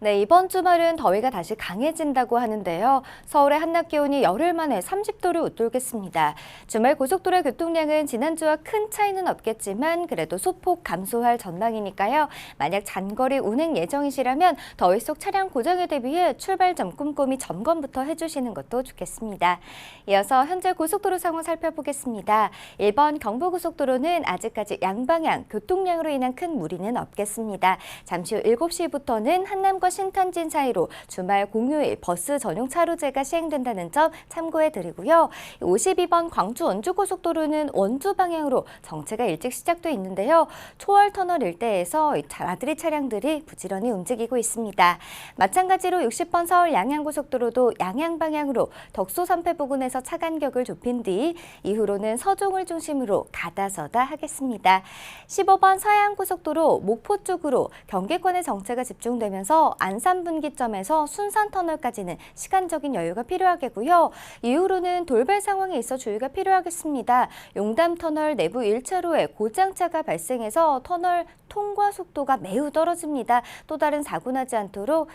네, 이번 주말은 더위가 다시 강해진다고 하는데요. 서울의 한낮 기온이 열흘 만에 30도를 웃돌겠습니다. 주말 고속도로 교통량은 지난주와 큰 차이는 없겠지만 그래도 소폭 감소할 전망이니까요. 만약 장거리 운행 예정이시라면 더위 속 차량 고장에 대비해 출발 전 꼼꼼히 점검부터 해주시는 것도 좋겠습니다. 이어서 현재 고속도로 상황 살펴보겠습니다. 1번 경부고속도로는 아직까지 양방향 교통량으로 인한 큰 무리는 없겠습니다. 잠시 후 7시부터는 한남과 신탄진 사이로 주말 공휴일 버스 전용 차로제가 시행된다는 점 참고해 드리고요. 52번 광주 원주고속도로는 원주 방향으로 정체가 일찍 시작돼 있는데요. 초월터널 일대에서 나들이 차량들이 부지런히 움직이고 있습니다. 마찬가지로 60번 서울 양양고속도로도 양양 방향으로 덕소 3패 부근에서 차 간격을 좁힌 뒤 이후로는 서종을 중심으로 가다서다 하겠습니다. 15번 서해안고속도로 목포 쪽으로 경기권의 정체가 집중되면서 안산 분기점에서 순산터널까지는 시간적인 여유가 필요하겠고요. 이후로는 돌발 상황에 있어 주의가 필요하겠습니다. 용담터널 내부 1차로에 고장차가 발생해서 터널 통과 속도가 매우 떨어집니다. 또 다른 사고 나지 않도록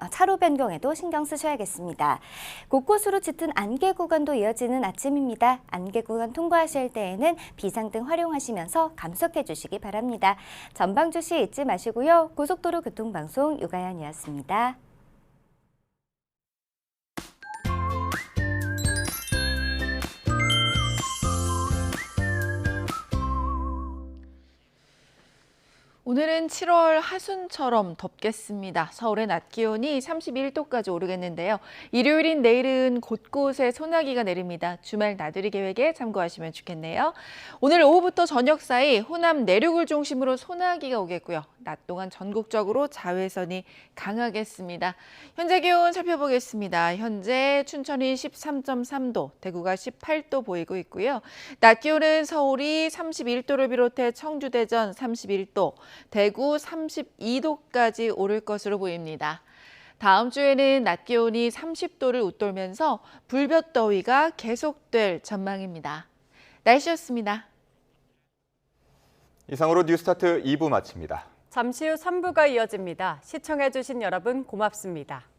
차로 변경에도 신경 쓰셔야겠습니다. 곳곳으로 짙은 안개 구간도 이어지는 아침입니다. 안개 구간 통과하실 때에는 비상등 활용하시면서 감속해 주시기 바랍니다. 전방 주시 잊지 마시고요. 고속도로 교통방송 유가연이었습니다. 오늘은 7월 하순처럼 덥겠습니다. 서울의 낮 기온이 31도까지 오르겠는데요. 일요일인 내일은 곳곳에 소나기가 내립니다. 주말 나들이 계획에 참고하시면 좋겠네요. 오늘 오후부터 저녁 사이 호남 내륙을 중심으로 소나기가 오겠고요. 낮 동안 전국적으로 자외선이 강하겠습니다. 현재 기온 살펴보겠습니다. 현재 춘천이 13.3도, 대구가 18도 보이고 있고요. 낮 기온은 서울이 31도를 비롯해 청주, 대전 31도, 대구 32도까지 오를 것으로 보입니다. 다음 주에는 낮 기온이 30도를 웃돌면서 불볕더위가 계속될 전망입니다. 날씨였습니다. 이상으로 뉴스타트 2부 마칩니다. 잠시 후 3부가 이어집니다. 시청해주신 여러분 고맙습니다.